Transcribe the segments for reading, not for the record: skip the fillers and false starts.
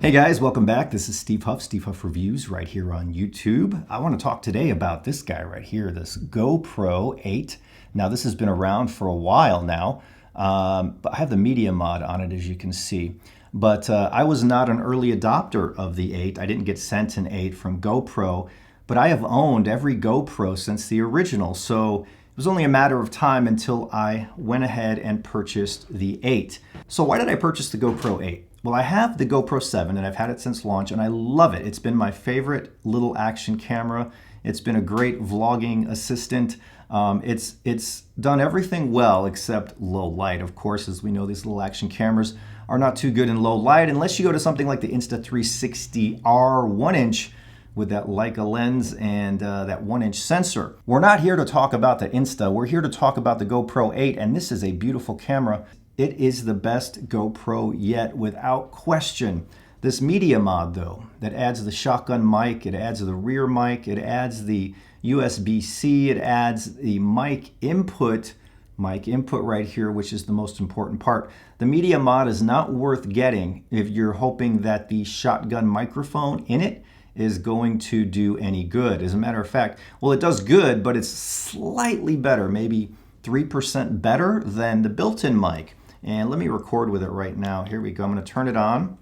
Hey guys, welcome back. This is Steve Huff Reviews right here on YouTube. I want to talk today about this guy right here, this GoPro 8. Now this has been around for a while now, but I have the media mod on it as you can see. But I was not an early adopter of the 8. I didn't get sent an 8 from GoPro, but I have owned every GoPro since the original. So it was only a matter of time until I went ahead and purchased the 8. So why did I purchase the GoPro 8? Well, I have the GoPro 7 and I've had it since launch and I love it. It's been my favorite little action camera. It's been a great vlogging assistant. It's done everything well except low light. Of course, as we know, these little action cameras are not too good in low light unless you go to something like the Insta360R 1-inch with that Leica lens and that 1-inch sensor. We're not here to talk about the Insta. We're here to talk about the GoPro 8, and this is a beautiful camera. It is the best GoPro yet, without question. This media mod, though, that adds the shotgun mic, it adds the rear mic, it adds the USB-C, it adds the mic input right here, which is the most important part. The media mod is not worth getting if you're hoping that the shotgun microphone in it is going to do any good. As a matter of fact, well, it does good, but it's slightly better, maybe 3% better than the built-in mic. And let me record with it right now. Here we go. I'm going to turn it on.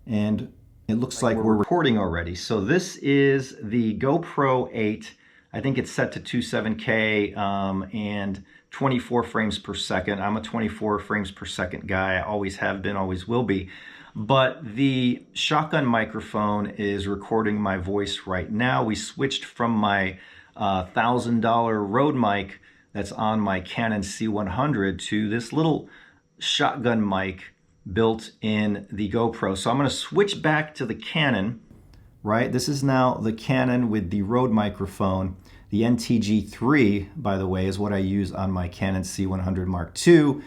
And it looks like we're recording already. So this is the GoPro 8. I think it's set to 27K and 24 frames per second. I'm a 24 frames per second guy. I always have been, always will be. But the shotgun microphone is recording my voice right now. We switched from my $1,000 Rode mic that's on my Canon C100 to this little shotgun mic built in the GoPro. So I'm going to switch back to the Canon, right? This is now the Canon with the Rode microphone. The NTG3, by the way, is what I use on my Canon C100 Mark II.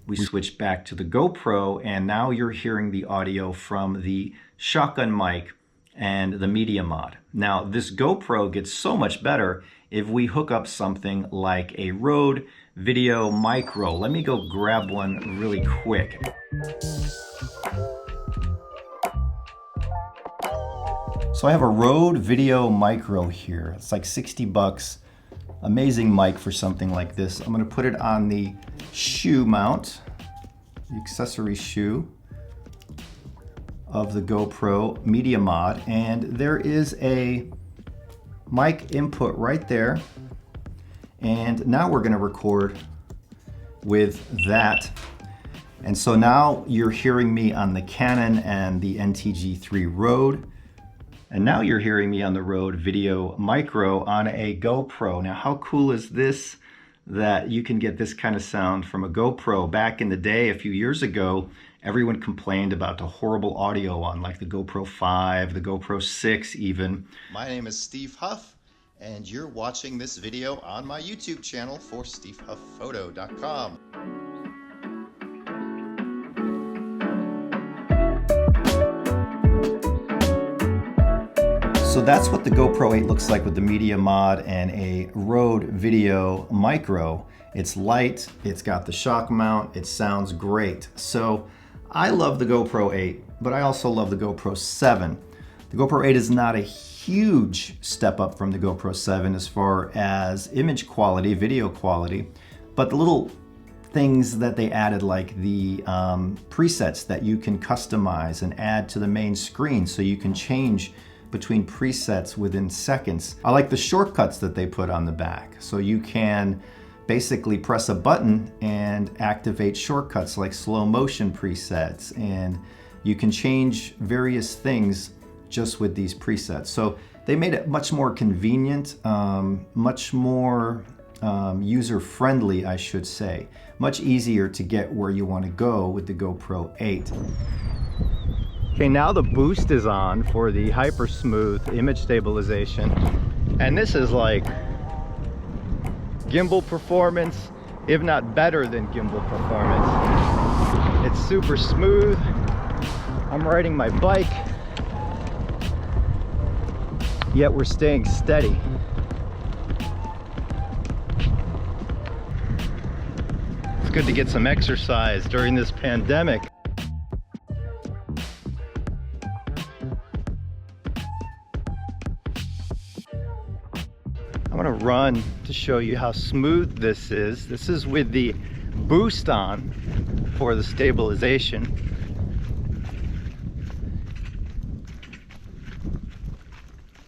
We switched back to the GoPro, and now you're hearing the audio from the shotgun mic and the media mod. Now, this GoPro gets so much better if we hook up something like a Rode Video Micro. Let me go grab one really quick. So I have a Rode Video Micro here. It's like 60 bucks. Amazing mic for something like this. I'm gonna put it on the shoe mount, the accessory shoe of the GoPro media mod, and there is a mic input right there. And now we're going to record with that. And so now you're hearing me on the Canon and the NTG3 Rode. And now you're hearing me on the Rode Video Micro on a GoPro. Now, how cool is this that you can get this kind of sound from a GoPro? Back in the day, a few years ago, everyone complained about the horrible audio on like the GoPro 5, the GoPro 6 even. My name is Steve Huff, and you're watching this video on my YouTube channel for SteveHuffPhoto.com. So that's what the GoPro 8 looks like with the media mod and a Rode Video Micro. It's light, it's got the shock mount, it sounds great. So I love the GoPro 8, but I also love the GoPro 7. The GoPro 8 is not a huge step up from the GoPro 7 as far as image quality, video quality, but the little things that they added, like the presets that you can customize and add to the main screen so you can change between presets within seconds. I like the shortcuts that they put on the back, so you can basically press a button and activate shortcuts like slow motion presets, and you can change various things just with these presets. So they made it much more convenient, much more user-friendly, I should say. Much easier to get where you want to go with the GoPro 8. Okay, now the boost is on for the hyper smooth image stabilization, and this is like gimbal performance, if not better than gimbal performance. It's super smooth. I'm riding my bike, yet we're staying steady. It's good to get some exercise during this pandemic. gonna run to show you how smooth this is. This is with the boost on for the stabilization.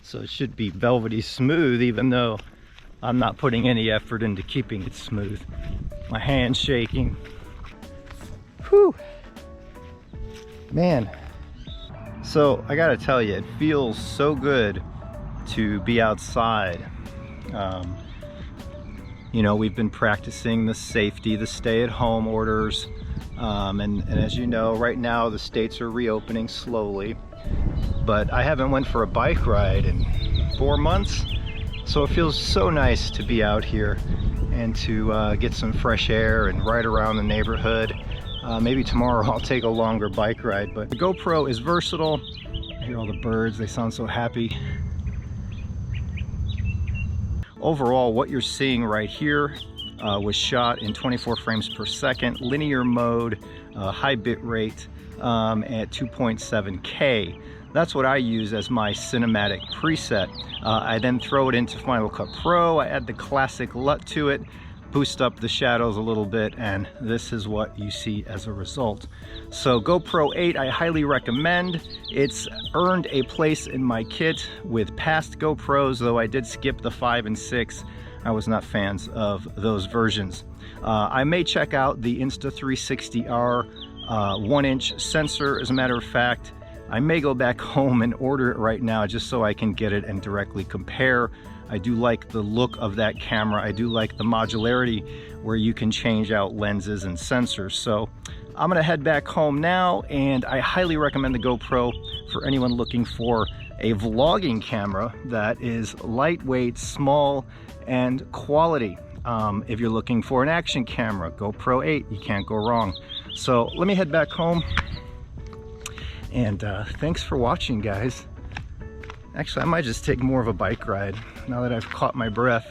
So it should be velvety smooth, even though I'm not putting any effort into keeping it smooth. My hand's shaking. Whew. Man. So I gotta tell you, it feels so good to be outside. You know, we've been practicing the safety, the stay-at-home orders, and as you know, right now the states are reopening slowly, but I haven't went for a bike ride in 4 months, so it feels so nice to be out here and to get some fresh air and ride around the neighborhood. Maybe tomorrow I'll take a longer bike ride, but the GoPro is versatile. I hear all the birds, they sound so happy. Overall, what you're seeing right here was shot in 24 frames per second, linear mode, high bit rate at 2.7K. That's what I use as my cinematic preset. I then throw it into Final Cut Pro, I add the classic LUT to it, boost up the shadows a little bit, and this is what you see as a result. So GoPro 8 I highly recommend. It's earned a place in my kit with past GoPros, though I did skip the 5 and 6. I was not fans of those versions. I may check out the Insta360R 1-inch sensor. As a matter of fact, I may go back home and order it right now just so I can get it and directly compare. I do like the look of that camera. I do like the modularity where you can change out lenses and sensors. So I'm gonna head back home now, and I highly recommend the GoPro for anyone looking for a vlogging camera that is lightweight, small, and quality. If you're looking for an action camera, GoPro 8, you can't go wrong. So let me head back home, and thanks for watching, guys. Actually, I might just take more of a bike ride now that I've caught my breath.